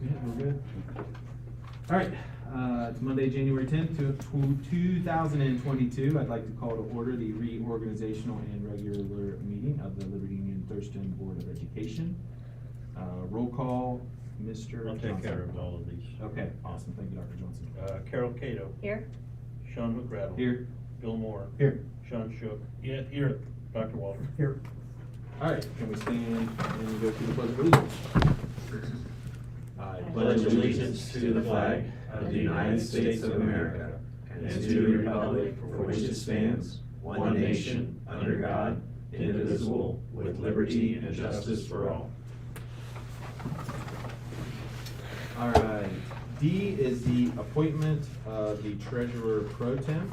Yeah, we're good. All right, it's Monday, January 10th, 2022. I'd like to call to order the reorganizational and regular meeting of the Liberty Union-Thurston Board of Education. Roll call, Mr. I'll take Johnson. care of all of these. Okay, awesome. Thank you, Dr. Johnson. Carol Cato. Here. Sean McGrattle. Here. Bill Moore. Here. Sean Shook. Yeah, here. Dr. Walter. Here. All right, can we stand and go through the pledge of allegiance? I pledge allegiance to the flag of the United States of America and to the republic for which it stands, one nation, under God, indivisible, with liberty and justice for all. All right, D is the appointment of the treasurer pro tem.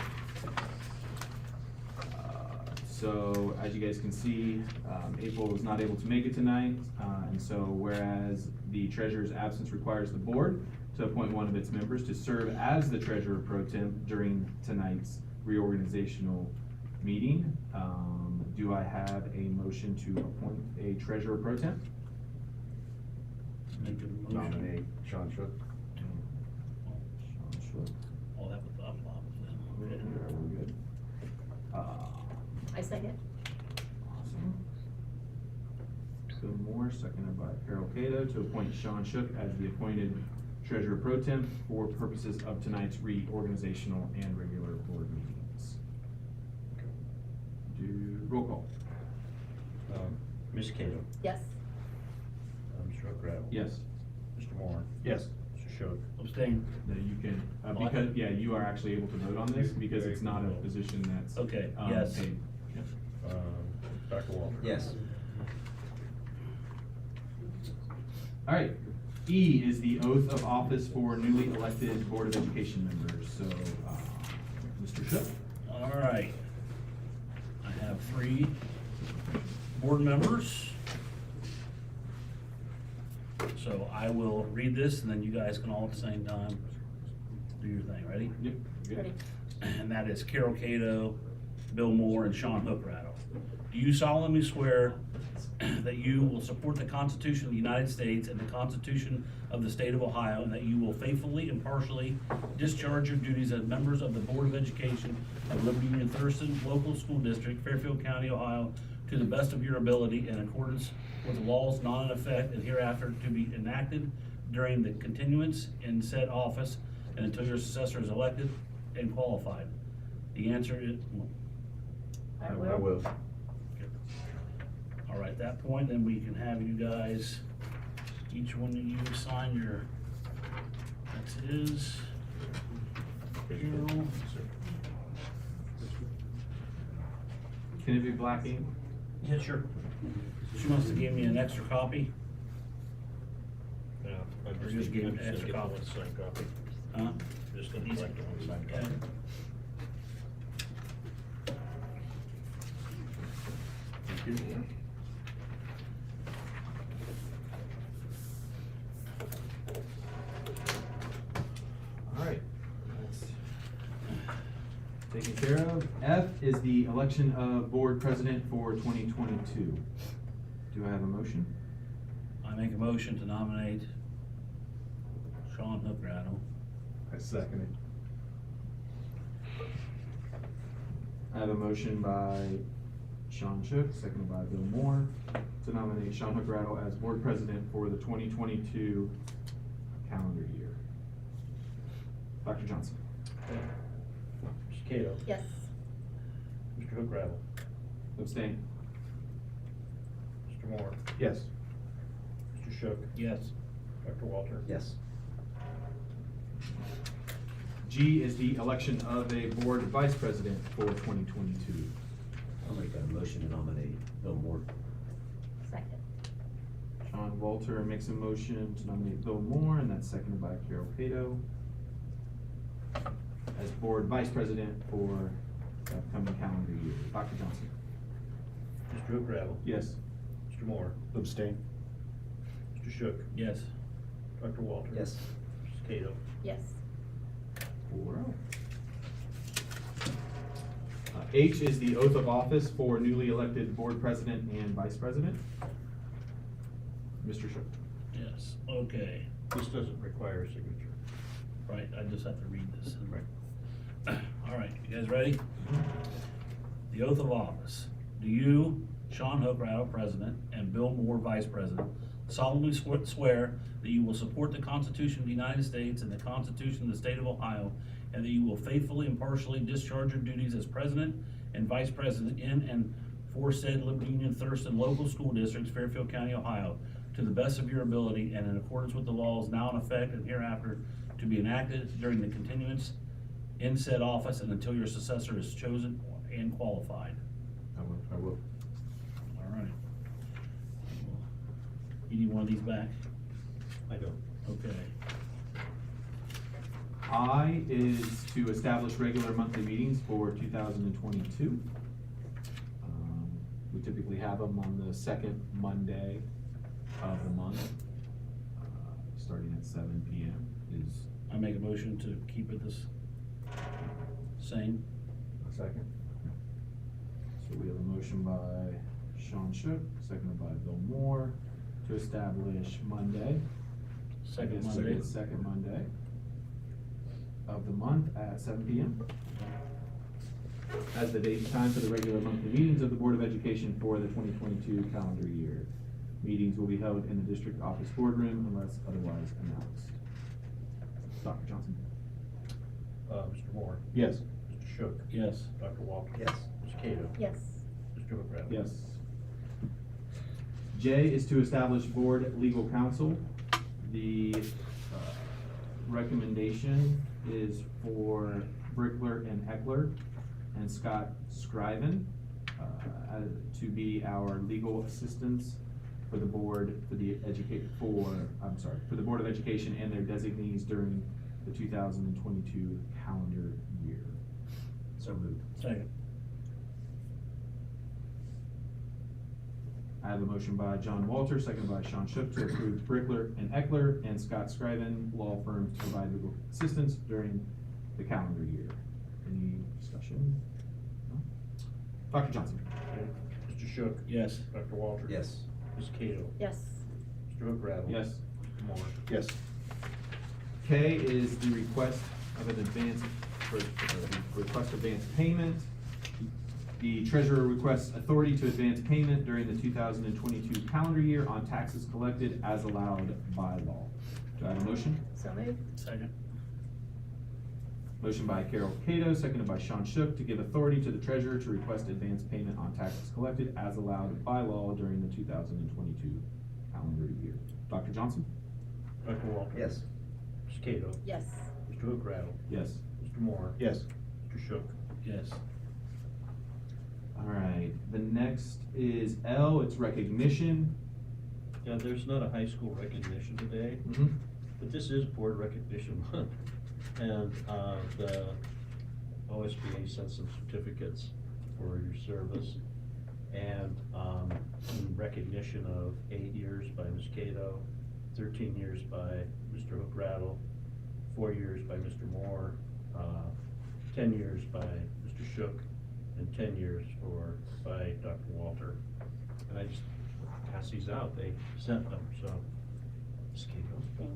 So as you guys can see, April was not able to make it tonight, and so whereas the treasurer's absence requires the board to appoint one of its members to serve as the treasurer pro tem during tonight's reorganizational meeting, do I have a motion to appoint a treasurer pro tem? Make a motion. Nominate Sean Shook. Sean Shook. All that with the flop Yeah, then. we're good. I second. Awesome. Bill Moore, seconded by Carol Cato, to appoint Sean Shook as the appointed treasurer pro tem for purposes of tonight's reorganizational and regular board meetings. Roll call. Ms. Cato. Yes. Mr. McGrattle. Yes. Mr. Moore. Yes. Mr. Shook. Abstain. That you can, because, yeah, you are actually able to vote on this because it's not a position that's. Okay, yes. paid. Yep. Dr. Walter. Yes. All right, E is the oath of office for newly elected Board of Education members, so, Mr. Shook. All right. I have 3 board members. So I will read this and then you guys can all at the same time do your thing. Ready? Yep. good. Ready. And that is Carol Cato, Bill Moore, and Sean Hookrattle. Do you solemnly swear that you will support the Constitution of the United States and the Constitution of the State of Ohio, and that you will faithfully, impartially discharge your duties as members of the Board of Education of Liberty Union-Thurston Local School District, Fairfield County, Ohio, to the best of your ability in accordance with the laws not in effect and hereafter to be enacted during the continuance in said office and until your successor is elected and qualified? The answer is, I will. I will. all right, at that point, then we can have you guys, each one of you sign your, that's his. Carol. Can it be black ink? Yeah, sure. She must have given me an extra copy. Yeah. Or just give an extra copy. One signed copy. Huh? Just gonna collect the one signed Okay. copy. All right. That's taken care of. F is the election of board president for 2022. Do I have a motion? I make a motion to nominate Sean Hookrattle. I second it. I have a motion by Sean Shook, seconded by Bill Moore, to nominate Sean Hookrattle as board president for the 2022 calendar year. Dr. Johnson. Ms. Cato. Yes. Mr. Hookrattle. Abstain. Mr. Moore. Yes. Mr. Shook. Yes. Dr. Walter. Yes. G is the election of a board vice president for 2022. I'll make that motion to nominate Bill Moore. Second. Sean Walter makes a motion to nominate Bill Moore, and that's seconded by Carol Cato as board vice president for the upcoming calendar year. Dr. Johnson. Mr. Hookrattle. Yes. Mr. Moore. Abstain. Mr. Shook. Yes. Dr. Walter. Yes. Ms. Cato. Yes. 4-0. H is the oath of office for newly elected board president and vice president. Mr. Shook. Yes, okay, This doesn't require a signature. right, I just have to read this. All right, you guys ready? The oath of office. Do you, Sean Hockradow, President, and Bill Moore, Vice President, solemnly swear that you will support the Constitution of the United States and the Constitution of the State of Ohio, and that you will faithfully, impartially discharge your duties as President and Vice President in and for said Union-Thurston local school districts, Fairfield County, Ohio, to the best of your ability and in accordance with the laws now in effect and hereafter to be enacted during the continuance in said office and until your successor is chosen and qualified. I will. All right. You need one of these back? I don't. Okay. I is to establish regular monthly meetings for 2022. We typically have them on the second Monday of the month, starting at 7 p.m. is. I make a motion to keep it this same. Second. So we have a motion by Sean Shook, seconded by Bill Moore, to establish Monday. Second Yes, Monday. Second Monday of the month at 7 p.m. as the date and time for the regular monthly meetings of the Board of Education for the 2022 calendar year. Meetings will be held in the district office boardroom unless otherwise announced. Dr. Johnson? Mr. Moore, Yes. Mr. Shook, Yes. Dr. Walter. Yes. Ms. Cato, Yes. Mr. Hockradow. Yes. J is to establish board legal counsel. The recommendation is for Brickler and Eckler and Scott Scriven to be our legal assistants for the board, for the Board of Education and their designees during the 2022 calendar year. So moved. Second. I have a motion by John Walter, seconded by Sean Shook, to approve Brickler and Eckler and Scott Scriven, law firms, to provide legal assistance during the calendar year. Any discussion? No? Dr. Johnson? Okay. Mr. Shook, Yes. Dr. Walter. Yes. Ms. Cato, Yes. Mr. Hockradow. Yes. Mr. Moore. Yes. K is the request of an advance, request advance payment. The treasurer requests authority to advance payment during the 2022 calendar year on taxes collected as allowed by law. Do I have a motion? So moved. Second. Motion by Carol Cato, seconded by Sean Shook, to give authority to the treasurer to request advance payment on taxes collected as allowed by law during the 2022 calendar year. Dr. Johnson? Dr. Walter. Yes. Ms. Cato, Yes. Mr. Hockradow. Yes. Mr. Moore. Yes. Mr. Shook. Yes. All right, the next is L, it's recognition. Yeah, there's not a high school recognition today, but this is Board Recognition Month. And, the OSBA sent some certificates for your service. And, in recognition of 8 years by Ms. Cato, 13 years by Mr. Hockradow, 4 years by Mr. Moore, 10 years by Mr. Shook, and 10 years by Dr. Walter. And I just pass these out, they sent them, so. Ms. Cato. Thank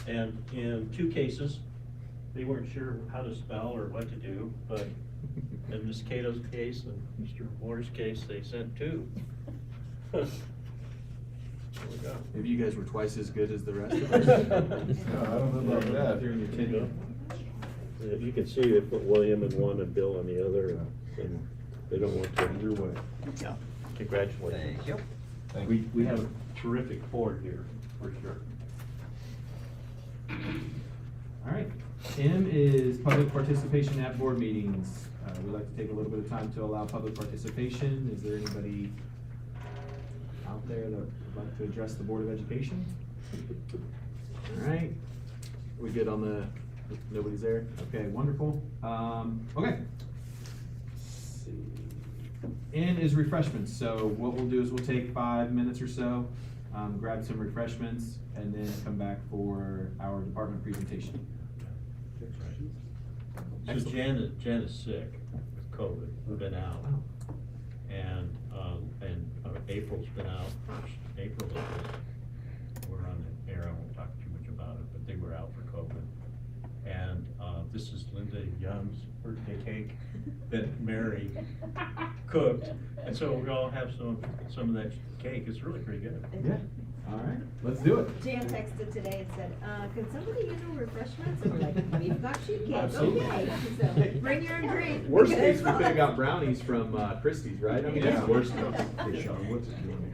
you. And in 2 cases, they weren't sure how to spell or what to do, but in Ms. Cato's case and Mr. Moore's case, they sent 2. There we go. Maybe you guys were twice as good as the rest of us. No, I don't know about that. During your tenure. If you can see, they put William in one and Bill on the other, and they don't want to. Either way. Yeah, congratulations. Thank you. We have a terrific board here, for sure. All right, M is public participation at board meetings. We'd like to take a little bit of time to allow public participation. Is there anybody out there that would like to address the Board of Education? All right, we good on the, nobody's there? Okay, wonderful. Okay. Let's see. N is refreshments. So what we'll do is we'll take 5 minutes or so, grab some refreshments, and then come back for our department presentation. So Janet's sick with COVID, been out. And April's been out April, we're on the air, I won't talk too much about it, but they were out for COVID. And, this is Linda Young's birthday cake that Mary cooked, and so we all have some of that cake, it's really pretty good. Yeah, all right, let's do it. Jan texted today and said, can somebody handle refreshments? And we're like, we've got sheet cake, Absolutely. okay, so bring your own drink. Worst because- case, we could've got brownies from, Christie's, right? I mean, Yeah. that's worst case. Hey, Sean, what's it doing here?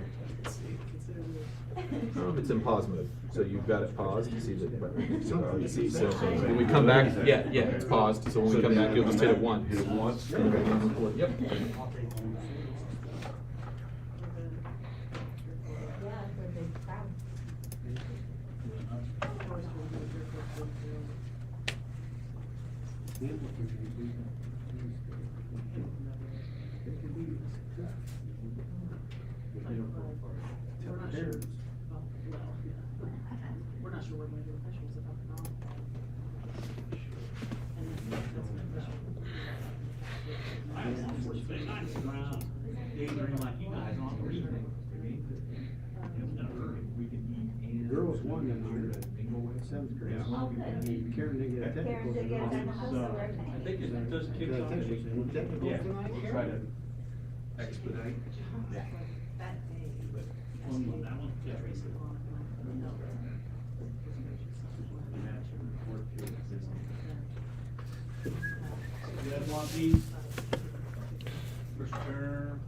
It's in pause mode, so you've got it paused, you see you see, so when we come back, yeah, it's paused, so when we come back, you'll just hit it once. Hit it once? Yep. Yeah, for the crowd. We're not sure. We're not sure we're gonna do officials about the non. And then that's an official. Girls won in our seventh grade. Karen didn't get a technical. Karen did get a technical, so we're okay. I think it does kick off. Technical Yeah. tonight? We'll try to expedite. Yeah. That day. You guys want these? First term.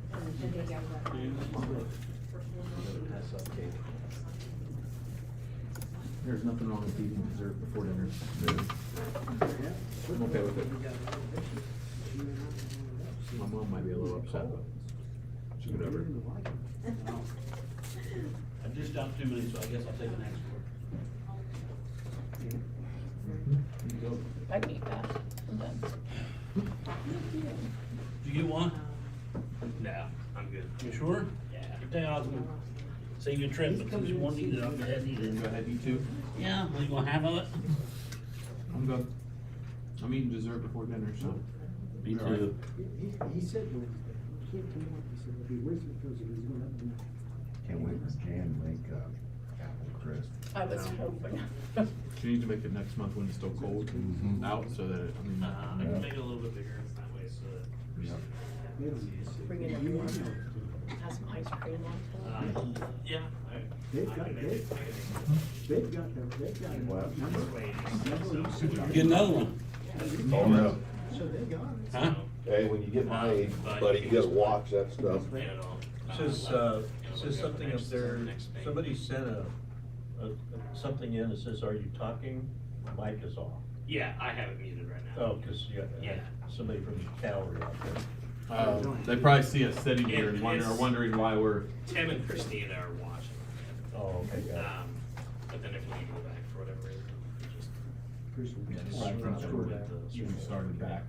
There's nothing wrong with eating dessert before dinner. I'm okay with it. My mom might be a little upset, but she could ever. I just dumped too many, so I guess I'll take an extra. I can eat that. I'm done. Did you get one? No, I'm good. You sure? Yeah. Good thing I was gonna save you a trip, but since you want to eat it, I'll go ahead and eat it. Go ahead, you too. Yeah, well, you gonna have of it? I'm good. I'm eating dessert before dinner, so. Me All right. too. He said, when he came up, he said, he'll be with you because he's gonna have to. Can't wait for Jan to make, apple crisp. I was hoping. She needs to make it next month when it's still cold out, so that, I mean. I can make it a little bit bigger that way, so. Bring it everyone. Have some ice cream on top. Yeah. They've got Get another one. Oh, no. So they got it. Huh? Hey, when you get my age, buddy, you gotta watch that stuff. Says something up there, somebody sent something in that says, are you talking? Mic is off. Yeah, I have it muted right now. Oh, cause you Yeah. somebody from Calvary out there. They probably see us sitting here and It's- are wondering why we're. Tim and Christina are watching. Oh, okay, got it. But then if we need to go back for whatever reason, we just. We started back.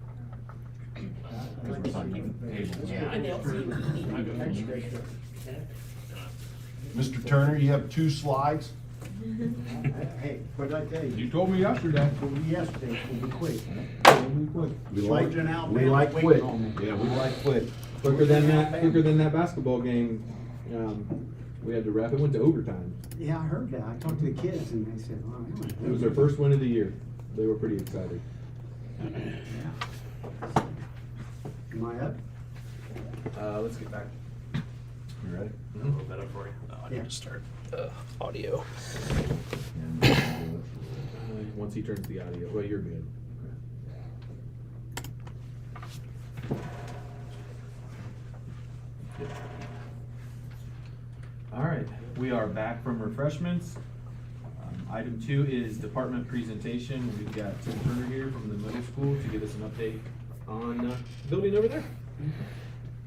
Yeah, I know. Mr. Turner, you have 2 slides? Hey, what did I tell you? You told me yesterday. Told me yesterday, we'll be quick. We'll be quick. Soldiering out, We man, like waiting quick. on me. Yeah, we like quick. Quicker than that basketball game. We had to wrap, it went to overtime. Yeah, I heard that. I talked to the kids and they said, well, It was their first win of the year. They were pretty excited. Am I up? Let's get back. You ready? A little better for you. I Yeah. need to start audio. Once he turns the audio, well, you're good. All right, we are back from refreshments. Item 2 is department presentation. We've got Tim Turner here from the middle school to give us an update on the building over there.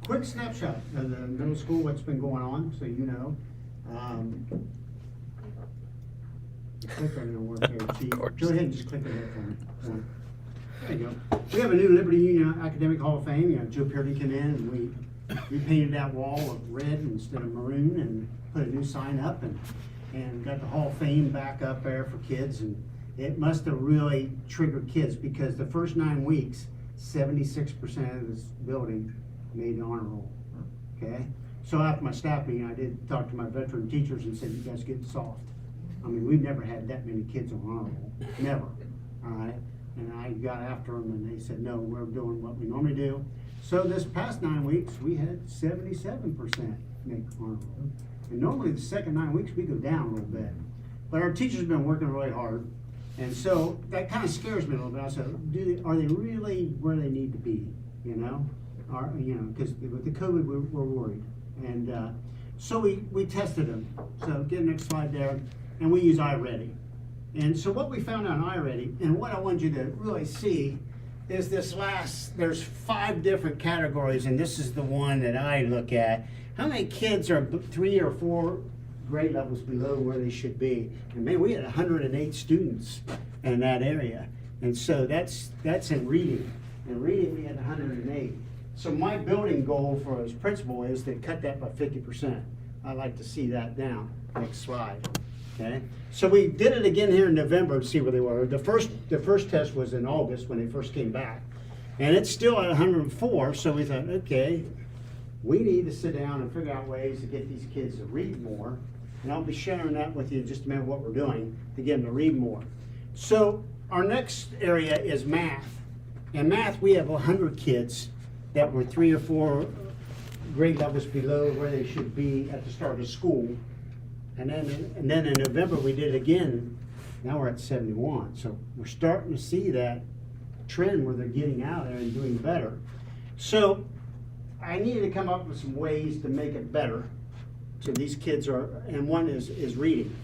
Quick snapshot of the middle school, what's been going on, so you know. The clicker ain't gonna work here, Chief. Go ahead and just click it here for me. There you go. We have a new Liberty Union Academic Hall of Fame. You know, Joe Pearly came in and we repainted that wall of red instead of maroon and put a new sign up and got the Hall of Fame back up there for kids. And it must have really triggered kids because the first 9 weeks, 76% of this building made the honor roll, okay? So after my staff meeting, I did talk to my veteran teachers and said, you guys get soft. I mean, we've never had that many kids on honor roll, never, all right? And I got after them and they said, no, we're doing what we normally do. So this past 9 weeks, we had 77% make honor roll. And normally the second 9 weeks, we go down a little bit. But our teachers have been working really hard. And so that kind of scares me a little bit. I said, are they really where they need to be, you know? Because with the COVID, we're worried. And so we tested them. So get the next slide there. And we use iReady. And so what we found on iReady, and what I want you to really see, is there's 5 different categories, and this is the one that I look at. How many kids are 3 or 4 grade levels below where they should be? And man, we had 108 students in that area. And so that's in reading. In reading, we had 108. So my building goal for as principal is to cut that by 50%. I'd like to see that down. Next slide. Okay. So we did it again here in November to see where they were. The first test was in August when they first came back. And it's still at 104, so we thought, okay, we need to sit down and figure out ways to get these kids to read more. And I'll be sharing that with you in just a minute, what we're doing to get them to read more. So our next area is math. In math, we have 100 kids that were 3 or 4 grade levels below where they should be at the start of school. And then in November, we did it again. Now we're at 71. So we're starting to see that trend where they're getting out there and doing better. So I needed to come up with some ways to make it better. So these kids and one is reading.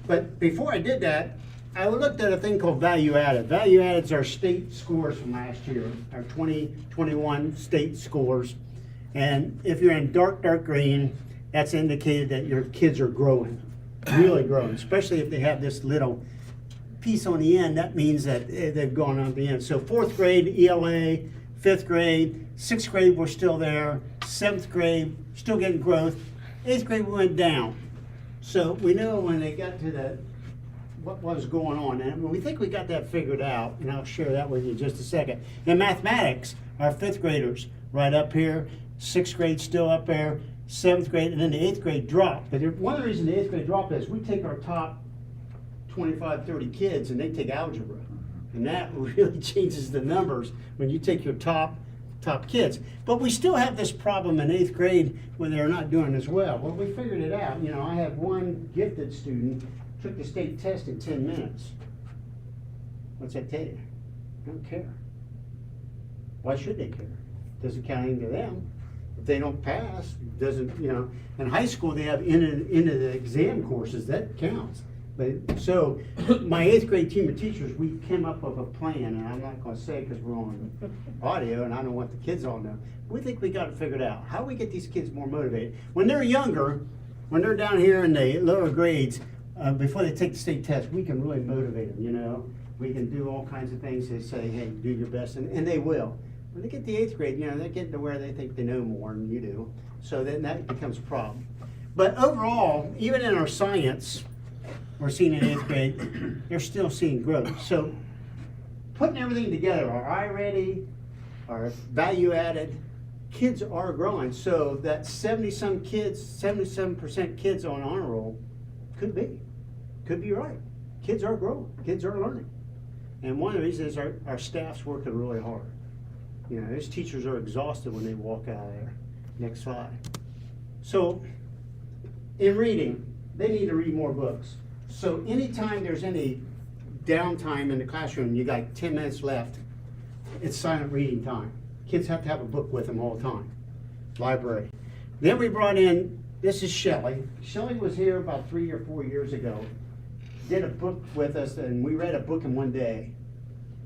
But before I did that, I looked at a thing called value added. Value added is our state scores from last year, our 2021 state scores. And if you're in dark green, that's indicated that your kids are growing, really growing, especially if they have this little piece on the end. That means that they've gone on the end. So 4th grade, ELA, 5th grade, 6th grade, we're still there, 7th grade, still getting growth, 8th grade, we went down. So we know when they got to what was going on, and we think we got that figured out, and I'll share that with you in just a second. In mathematics, our 5th graders, right up here, 6th grade still up there, 7th grade, and then the 8th grade drop. But one of the reasons the 8th grade drop is we take our top 25, 30 kids and they take algebra. And that really changes the numbers when you take your top kids. But we still have this problem in 8th grade when they're not doing as well. Well, we figured it out. You know, I had one gifted student took the state test in 10 minutes. What's that tell you? They don't care. Why should they care? Doesn't count anything to them. If they don't pass, doesn't, you know. In high school, they have end of the exam courses. That counts. But so my 8th grade team of teachers, we came up with a plan, and I'm not going to say because we're on audio and I don't want the kids all know. We think we got it figured out. How do we get these kids more motivated? When they're younger, when they're down here in the lower grades, before they take the state test, we can really motivate them, you know. We can do all kinds of things to say, hey, do your best, and they will. When they get to 8th grade, you know, they're getting to where they think they know more than you do. So then that becomes a problem. But overall, even in our science, we're seeing in 8th grade, they're still seeing growth. So putting everything together, our iReady, our value added, kids are growing. So that 70-some kids, 77% kids on honor roll could be right. Kids are growing, kids are learning. And one of the reasons is our staff's working really hard. You know, those teachers are exhausted when they walk out of there. Next slide. So in reading, they need to read more books. So anytime there's any downtime in the classroom, you got 10 minutes left, it's silent reading time. Kids have to have a book with them all the time. Library. Then we brought in, this is Shelley. Shelley was here about 3 or 4 years ago, did a book with us, and we read a book in one day,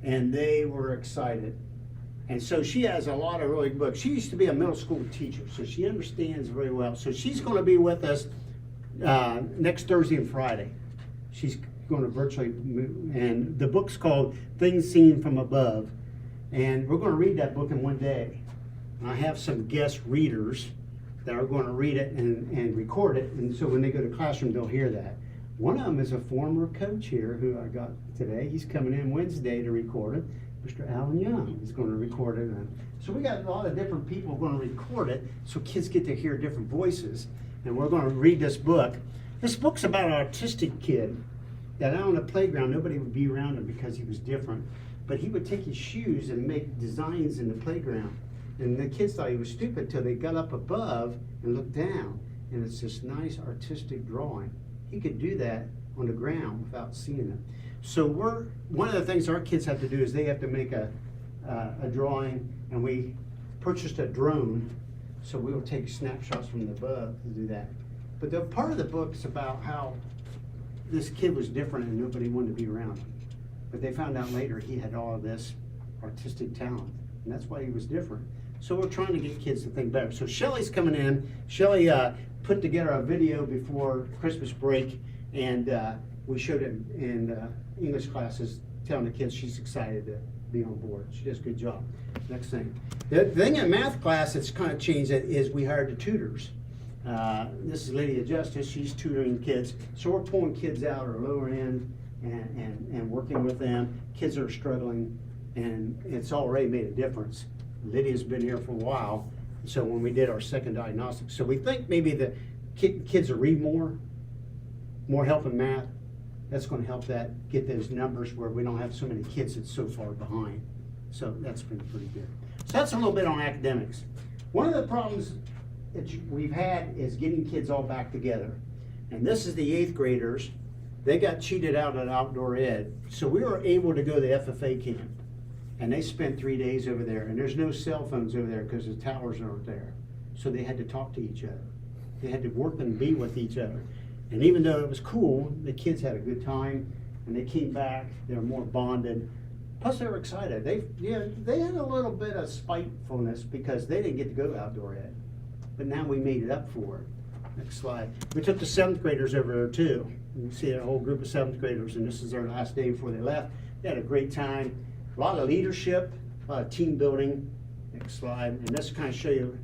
and they were excited. And so she has a lot of really good books. She used to be a middle school teacher, so she understands very well. So she's going to be with us next Thursday and Friday. She's going to virtually move, and the book's called Things Seen from Above. And we're going to read that book in one day. And I have some guest readers that are going to read it and record it. And so when they go to classroom, they'll hear that. One of them is a former coach here who I got today. He's coming in Wednesday to record it. Mr. Alan Young is gonna record it. So we got a lot of different people gonna record it, so kids get to hear different voices. And we're gonna read this book. This book's about an autistic kid that out on the playground, nobody would be around him because he was different. But he would take his shoes and make designs in the playground. And the kids thought he was stupid till they got up above and looked down. And it's this nice artistic drawing. He could do that on the ground without seeing it. So one of the things our kids have to do is they have to make a drawing, and we purchased a drone, so we will take snapshots from the above to do that. But the part of the book is about how this kid was different and nobody wanted to be around him. But they found out later he had all of this artistic talent, and that's why he was different. So we're trying to get kids to think better. So Shelley's coming in. Shelley put together a video before Christmas break, and we showed it in English classes, telling the kids she's excited to be on board. She does a good job. Next thing. The thing in math class that's kind of changed it is we hired the tutors. This is Lydia Justice. She's tutoring kids. So we're pulling kids out or lower end and working with them. Kids are struggling, and it's already made a difference. Lydia's been here for a while, so when we did our second diagnostic. So we think maybe the kids will read more help in math. That's going to help that get those numbers where we don't have so many kids that's so far behind. So that's been pretty good. So that's a little bit on academics. One of the problems that we've had is getting kids all back together. And this is the 8th graders. They got cheated out at outdoor ed. So we were able to go to the FFA camp. And they spent 3 days over there. And there's no cell phones over there because the towers aren't there. So they had to talk to each other. They had to work and be with each other. And even though it was cool, the kids had a good time, and they came back, they were more bonded. Plus they were excited. They had a little bit of spitefulness because they didn't get to go to outdoor ed. But now we made it up for it. Next slide. We took the 7th graders over there too. You see a whole group of 7th graders, and this is their last day before they left. They had a great time. A lot of leadership, a lot of team building. Next slide. And this kind of show you,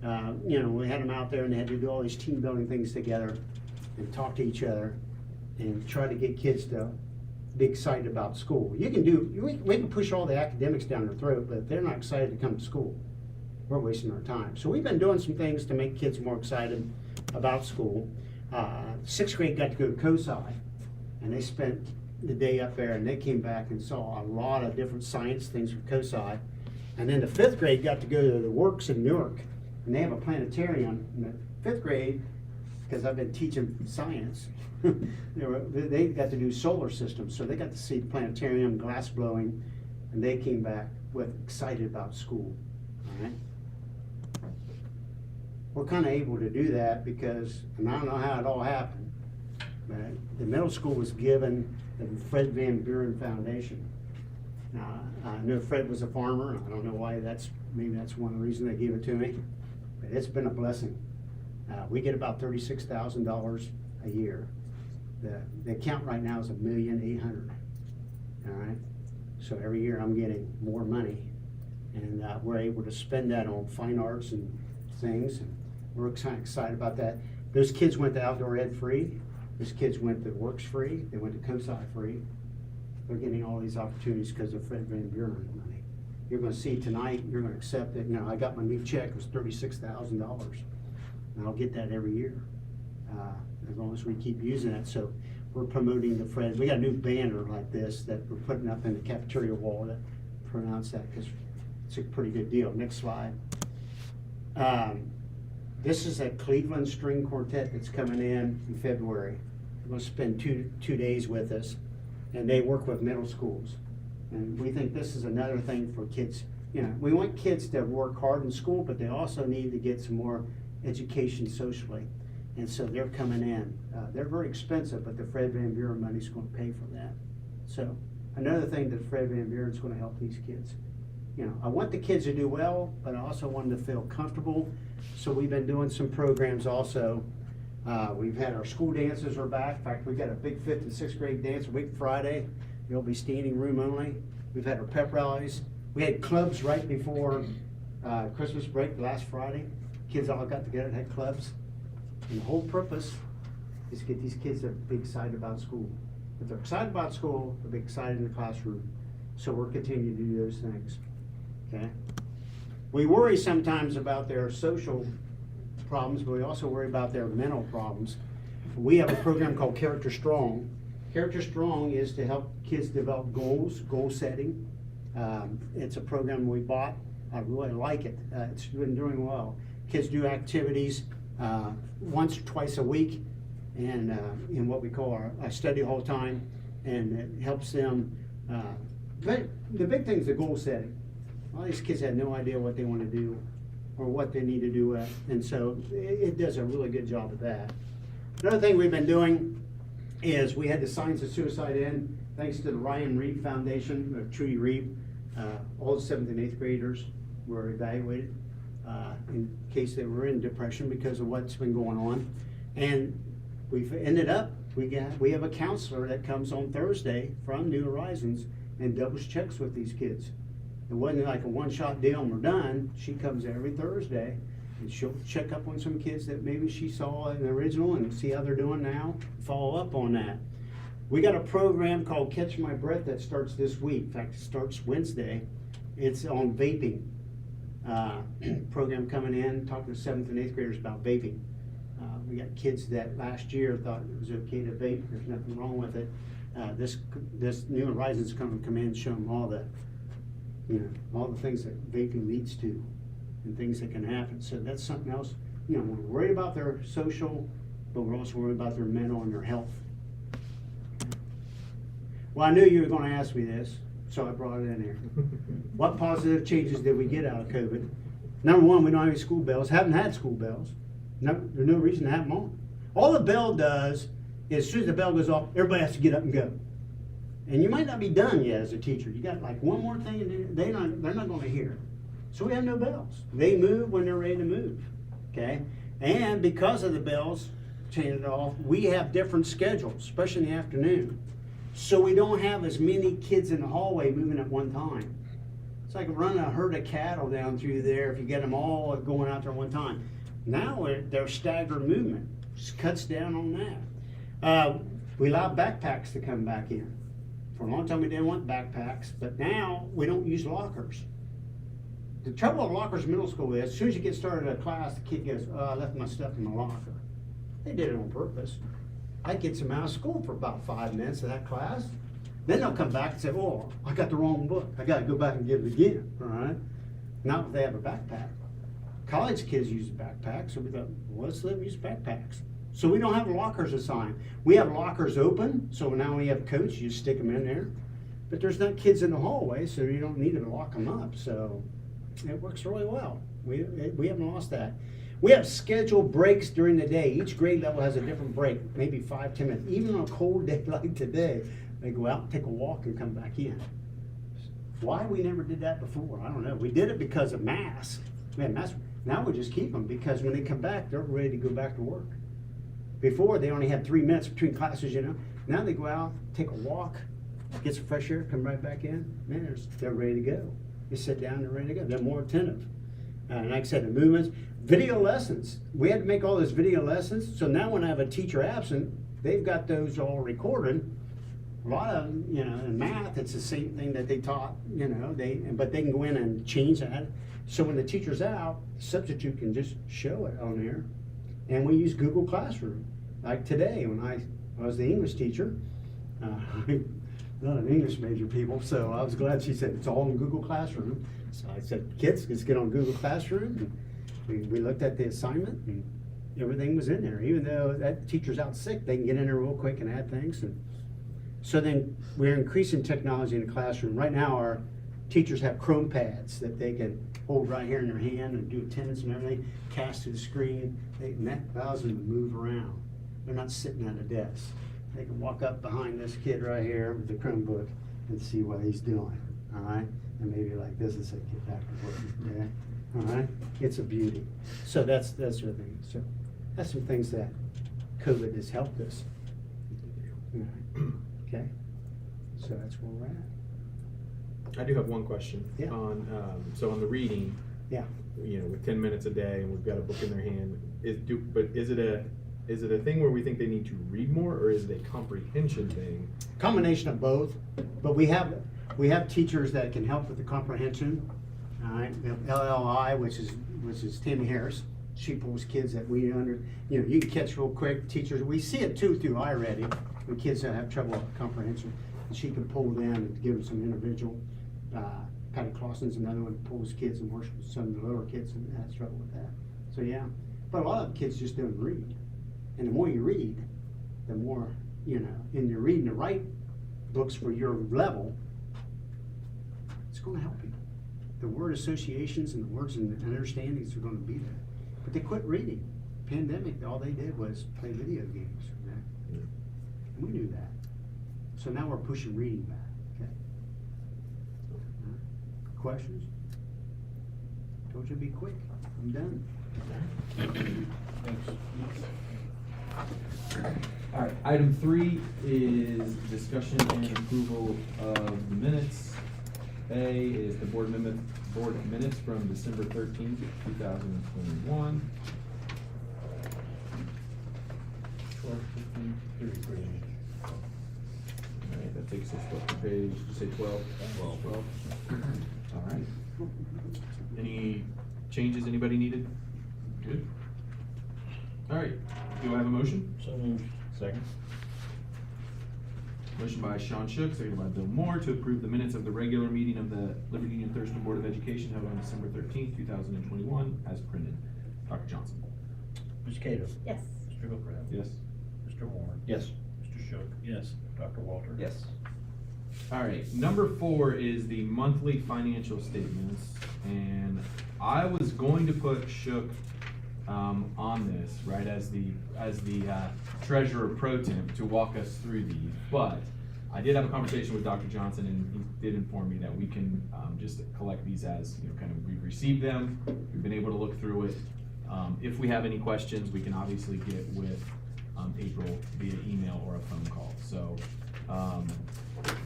we had them out there and they had to do all these team building things together and talk to each other and try to get kids to be excited about school. We can push all the academics down their throat, but if they're not excited to come to school, we're wasting our time. So we've been doing some things to make kids more excited about school. 6th grade got to go to COSI, and they spent the day up there, and they came back and saw a lot of different science things from COSI. And then the 5th grade got to go to the Works in Newark, and they have a planetarium. In the 5th grade, because I've been teaching science, they got to do solar systems, so they got to see the planetarium, glass blowing, and they came back excited about school. All right? We're kind of able to do that because, and I don't know how it all happened, but the middle school was given the Fred Van Buren Foundation. Now, I know Fred was a farmer, and I don't know why maybe that's one of the reasons they gave it to me, but it's been a blessing. We get about $36,000 a year. The account right now is $1,800,000. All right, so every year I'm getting more money, and we're able to spend that on fine arts and things. And we're excited about that. Those kids went to outdoor ed free. Those kids went to Works free. They went to COSI free. They're getting all these opportunities because of Fred Van Buren money. You're going to see tonight. You're going to accept it. I got my new check. It was $36,000. And I'll get that every year, as long as we keep using it. So we're promoting the Fred. We got a new banner like this that we're putting up in the cafeteria wall to pronounce that because it's a pretty good deal. Next slide. This is a Cleveland String Quartet that's coming in February. They're going to spend two days with us, and they work with middle schools. And we think this is another thing for kids. We want kids to work hard in school, but they also need to get some more education socially, and so they're coming in. They're very expensive, but the Fred Van Buren money is going to pay for that. So another thing that Fred Van Buren is going to help these kids. I want the kids to do well, but I also want them to feel comfortable. So we've been doing some programs also. We've had our school dances are back. In fact, we've got a big 5th and 6th grade dance a week Friday. It'll be standing room only. We've had our pep rallies. We had clubs right before Christmas break last Friday. Kids all got together and had clubs. And the whole purpose is to get these kids to be excited about school. If they're excited about school, they'll be excited in the classroom. So we're continuing to do those things, okay? We worry sometimes about their social problems, but we also worry about their mental problems. We have a program called Character Strong. Character Strong is to help kids develop goals, goal setting. It's a program we bought. I really like it. It's been doing well. Kids do activities once or twice a week, and in what we call our study hall time, and it helps them. But the big thing is the goal setting. All these kids have no idea what they want to do or what they need to do with, and so it does a really good job of that. Another thing we've been doing is we had the Science of Suicide in, thanks to the Ryan Reed Foundation, Trudy Reed. All the 7th and 8th graders were evaluated in case they were in depression because of what's been going on. And we've ended up, we have a counselor that comes on Thursday from New Horizons and doubles checks with these kids. It wasn't like a one-shot deal and we're done. She comes every Thursday and she'll check up on some kids that maybe she saw in the original and see how they're doing now, follow up on that. We got a program called Catch My Breath that starts this week. In fact, it starts Wednesday. It's on vaping. Program coming in, talking to 7th and 8th graders about vaping. We got kids that last year thought it was okay to vape. There's nothing wrong with it. This New Horizons come in and show them all the, all the things that vaping leads to and things that can happen. So that's something else. We're worried about their social, but we're also worried about their mental and their health. Well, I knew you were going to ask me this, so I brought it in here. What positive changes did we get out of COVID? Number one, we don't have any school bells. Haven't had school bells. No, there's no reason to have them on. All the bell does is, as soon as the bell goes off, everybody has to get up and go. And you might not be done yet as a teacher. You got like one more thing, and they're not going to hear. So we have no bells. They move when they're ready to move. Okay, and because of the bells changing it off, we have different schedules, especially in the afternoon. So we don't have as many kids in the hallway moving at one time. It's like running a herd of cattle down through there if you get them all going out there at one time. Now they're staggered movement. Just cuts down on that. We allow backpacks to come back in. For a long time we didn't want backpacks, but now we don't use lockers. The trouble with lockers in middle school is, as soon as you get started in a class, the kid goes, oh, I left my stuff in my locker. They did it on purpose. That gets them out of school for about 5 minutes of that class. Then they'll come back and say, oh, I got the wrong book. I got to go back and get it again, all right? Not if they have a backpack. College kids use a backpack, so we thought, well, let's let them use backpacks. So we don't have lockers assigned. We have lockers open, so now we have coats, you just stick them in there. But there's not kids in the hallway, so you don't need to lock them up, so it works really well. We haven't lost that. We have scheduled breaks during the day. Each grade level has a different break, maybe 5-10 minutes. Even on a cold day like today, they go out and take a walk and come back in. Why we never did that before, I don't know. We did it because of masks. We had masks. Now we just keep them because when they come back, they're ready to go back to work. Before, they only had 3 minutes between classes, Now they go out, take a walk, get some fresh air, come right back in. Man, they're ready to go. They sit down, they're ready to go. They're more attentive. Like I said, the movements, video lessons. We had to make all those video lessons. So now when I have a teacher absent, they've got those all recorded. A lot of them, in math, it's the same thing that they taught, but they can go in and change that. So when the teacher's out, the substitute can just show it on there. And we use Google Classroom. Like today, when I was the English teacher, not an English major people, so I was glad she said it's all in Google Classroom. So I said, kids, let's get on Google Classroom. And we looked at the assignment and everything was in there. Even though that teacher's out sick, they can get in there real quick and add things. And so then we're increasing technology in the classroom. Right now our teachers have Chrome pads that they can hold right here in their hand and do attendance and everything, cast to the screen. And that allows them to move around. They're not sitting at a desk. They can walk up behind this kid right here with the Chromebook and see what he's doing, all right? And maybe like this and say, get back to work, yeah? All right? It's a beauty. So that's the thing. So that's some things that COVID has helped us. Okay? So that's where we're at. I do have one question. Yeah. On on the reading. Yeah. With 10 minutes a day, and we've got a book in their hand. Is it a thing where we think they need to read more, or is it a comprehension thing? Combination of both, but we have We have teachers that can help with the comprehension. All right, we have LLI, which is Tammy Harris. She pulls kids that we you can catch real quick. Teachers, we see it too through iReady, when kids that have trouble with comprehension. And she can pull them and give them some individual. Patty Clausen's another one that pulls kids and works with some of the lower kids and has trouble with that. So yeah, but a lot of kids just don't read. And the more you read, the more, and you're reading the right books for your level, it's gonna help you. The word associations and the words and understandings are gonna be there. But they quit reading. Pandemic, all they did was play video games. And we knew that. So now we're pushing reading back, okay? Questions? Told you to be quick. I'm done. All right, item 3 is discussion and approval of the minutes. A is the board minutes from December 13th, 2021. 33. All right, that takes us what, to page, did you say 12? 12. All right. Any changes anybody needed? Good. All right, do I have a motion? So moved. Second. Motion by Sean Shook, seconded by Bill Moore, to approve the minutes of the regular meeting of the Liberty Union-Thurston Board of Education held on December 13th, 2021, as printed. Dr. Johnson. Ms. Cato? Yes. Mr. Hookrab? Yes. Mr. Moore? Yes. Mr. Shook? Yes. Dr. Walter? Yes. All right, number 4 is the monthly financial statements, and I was going to put Shook on this, right, as the treasurer pro temp to walk us through these, but I did have a conversation with Dr. Johnson, and he did inform me that we can just collect these as, kind of we've received them, we've been able to look through it. If we have any questions, we can obviously get with April via email or a phone call. So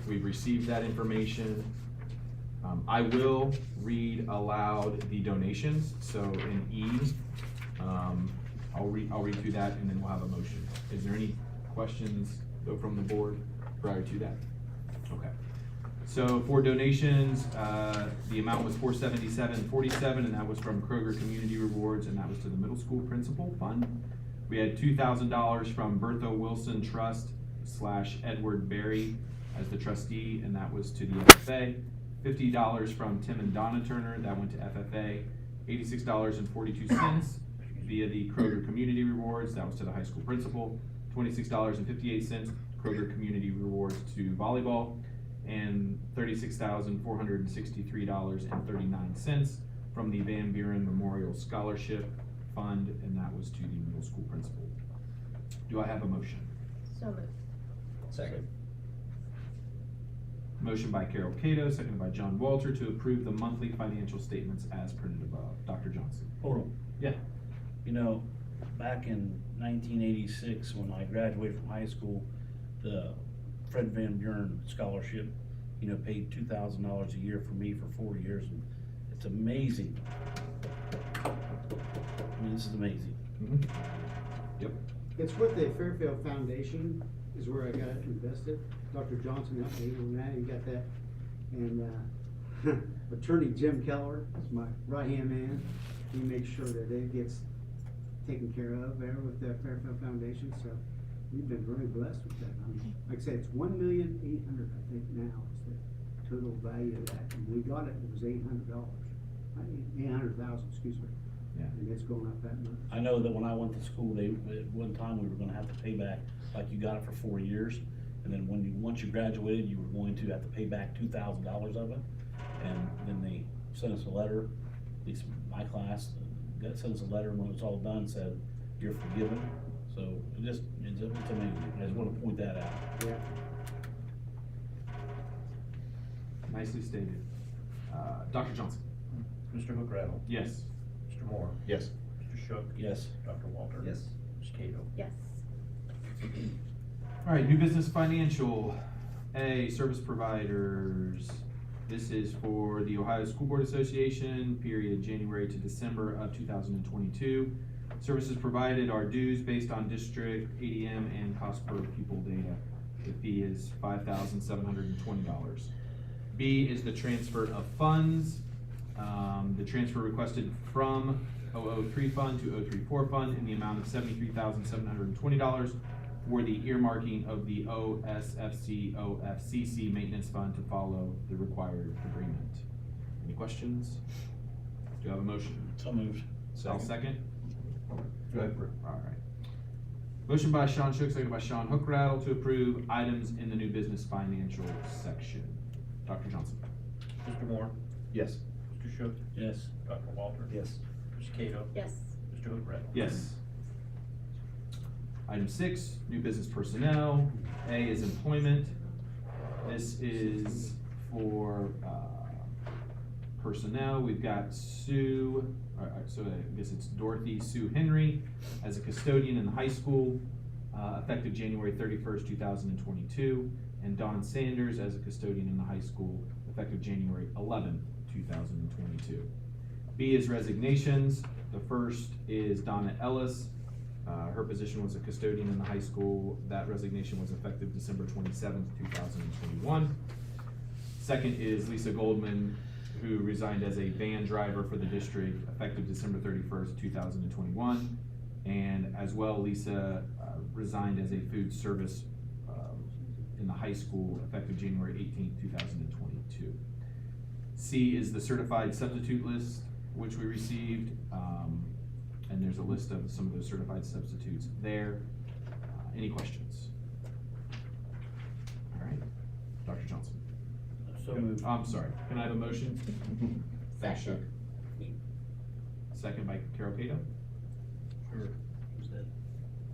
we've received that information. I will read aloud the donations. So in E, I'll read through that, and then we'll have a motion. Is there any questions though from the board prior to that? Okay. So for donations, the amount was $477.47, and that was from Kroger Community Rewards, and that was to the middle school principal fund. We had $2,000 from Bertha Wilson Trust / Edward Berry as the trustee, and that was to the FFA. $50 from Tim and Donna Turner, that went to FFA. $86.42 via the Kroger Community Rewards, that was to the high school principal. $26.58 Kroger Community Rewards to volleyball, and $36,463.39 from the Van Buren Memorial Scholarship Fund, and that was to the middle school principal. Do I have a motion? So moved. Second. Motion by Carol Cato, seconded by John Walter, to approve the monthly financial statements as printed above. Dr. Johnson. Hold on. Yeah. Back in 1986, when I graduated from high school, the Fred Van Buren Scholarship, paid $2,000 a year for me for 4 years, and it's amazing. This is amazing. Mm-hmm. Yep. It's with the Fairfield Foundation is where I got it invested. Dr. Johnson helped me on that, he got that. And Attorney Jim Keller is my right-hand man. He makes sure that it gets taken care of there with the Fairfield Foundation, so we've been very blessed with that. Like I said, it's $1,800,000, I think now is the total value of that. And we got it, it was $800. $800,000, excuse me. Yeah. And it's going up that much. I know that when I went to school, at one time we were gonna have to pay back, like you got it for 4 years, and then once you graduated, you were going to have to pay back $2,000 of it. And then they sent us a letter, at least my class, sent us a letter when it was all done, said, you're forgiven. So it's amazing. I just wanna point that out. Yeah. Nicely stated. Dr. Johnson. Mr. Hookrab? Yes. Mr. Moore? Yes. Mr. Shook? Yes. Dr. Walter? Yes. Ms. Cato? Yes. All right, new business financial. A, service providers. This is for the Ohio School Board Association, period January to December of 2022. Services provided are dues based on district ADM and cost per pupil data. The fee is $5,720. B is the transfer of funds. The transfer requested from 003 fund to 034 fund in the amount of $73,720 for the earmarking of the OSFC maintenance fund to follow the required agreement. Any questions? Do you have a motion? So moved. I'll second. Go ahead, Brett. All right. Motion by Sean Shook, second by Sean Hookrattle to approve items in the new business financial section. Dr. Johnson. Mr. Moore, Yes. Mr. Shook, Yes. Dr. Walter. Yes. Ms. Cato, Yes. Mr. Hookrat. Yes. Item 6, new business personnel. A is employment. This is for personnel. We've got Sue, so I guess it's Dorothy Sue Henry as a custodian in the high school, effective January 31st, 2022, and Dawn Sanders as a custodian in the high school, effective January 11th, 2022. B is resignations. The first is Donna Ellis. Her position was a custodian in the high school. That resignation was effective December 27th, 2021. Second is Lisa Goldman, who resigned as a van driver for the district, effective December 31st, 2021. And as well, Lisa resigned as a food service in the high school, effective January 18th, 2022. C is the certified substitute list, which we received, and there's a list of some of those certified substitutes there. Any questions? All right, Dr. Johnson. So moved. I'm sorry, can I have a motion? Thanks, Chuck. Second. Second by Carol Cato. Sure. Who's that?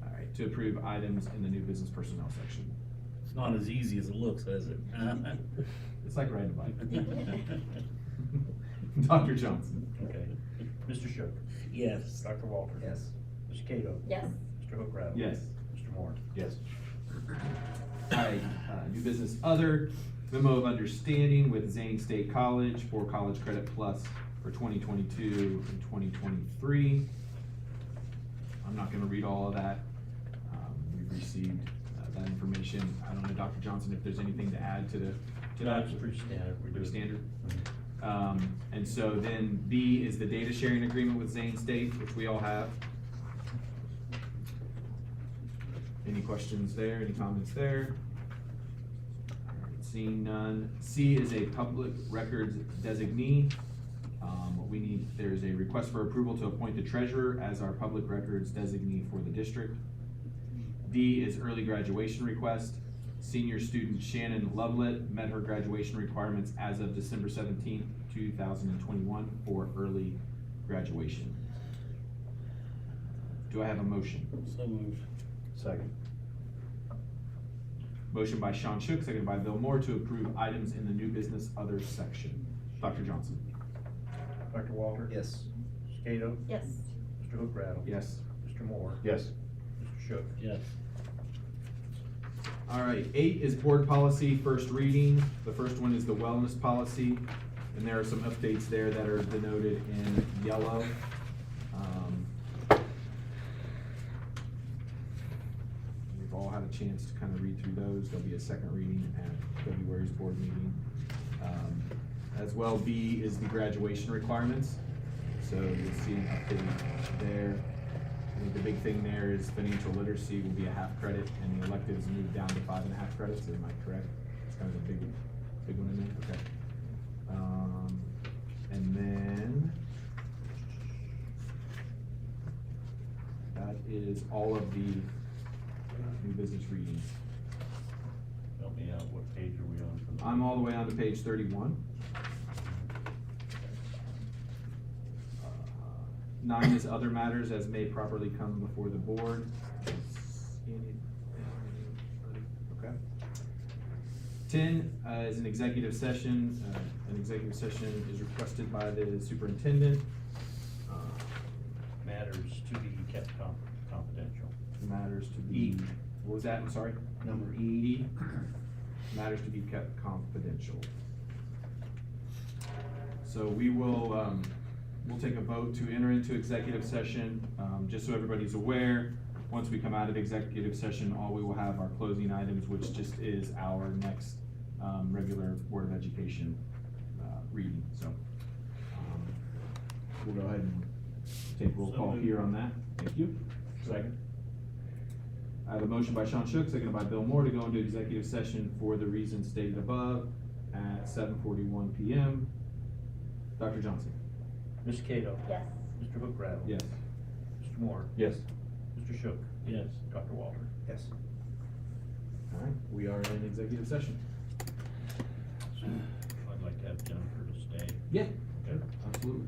All right, to approve items in the new business personnel section. It's not as easy as it looks, is it? It's like riding a bike. Dr. Johnson. Okay. Mr. Shook, Yes. Dr. Walter. Yes. Ms. Cato, Yes. Mr. Hookrat. Yes. Mr. Moore. Yes. All right, new business other, memo of understanding with Zane State College for College Credit Plus for 2022 and 2023. I'm not gonna read all of that. We've received that information. I don't know, Dr. Johnson, if there's anything to add to that. That's pretty standard. We do Pretty it. standard? Mhm. And so then B is the data sharing agreement with Zane State, which we all have. Any questions there, any comments there? All right, seeing none. C is a public records designee. There's a request for approval to appoint the treasurer as our public records designee for the district. D is early graduation request. Senior student Shannon Lovelet met her graduation requirements as of December 17th, 2021 for early graduation. Do I have a motion? So moved. Second. Motion by Sean Shook, seconded by Bill Moore to approve items in the new business others section. Dr. Johnson. Dr. Walter. Yes. Ms. Cato, Yes. Mr. Hookrat. Yes. Mr. Moore. Yes. Mr. Shook. Yes. All right, 8 is board policy, first reading. The first one is the wellness policy, and there are some updates there that are denoted in yellow. We've all had a chance to kind of read through those. There'll be a second reading at February's board meeting. As well, B is the graduation requirements. So you'll see an update there. I think the big thing there is financial literacy will be a half credit, and the electives move down to 5.5 credits. Am I correct? It's kind of a big one in there. Okay. And then that is all of the new business readings. Help me out. What page are we on? from the- I'm all the way on to page 31. 9 is other matters as may properly come before the board. Okay. 10 is an executive session. An executive session is requested by the superintendent. Matters to be kept confidential. Matters to be, E. what was that? I'm sorry? Number E. Matters to be kept confidential. So we will, we'll take a vote to enter into executive session. Just so everybody's aware, once we come out of executive session, all we will have are closing items, which just is our next regular Board of Education, reading, so. We'll go ahead and take roll So call moved. here on that, thank you. Second. I have a motion by Sean Shook, seconded by Bill Moore to go into executive session for the reasons stated above at 7:41 PM. Dr. Johnson? Ms. Cato? Yes. Mr. Hookrattle? Yes. Mr. Moore? Yes. Mr. Shook? Yes. Dr. Walter? Yes. All right, we are in executive session. So I'd like to have Jennifer to stay. Yeah. Okay. Absolutely.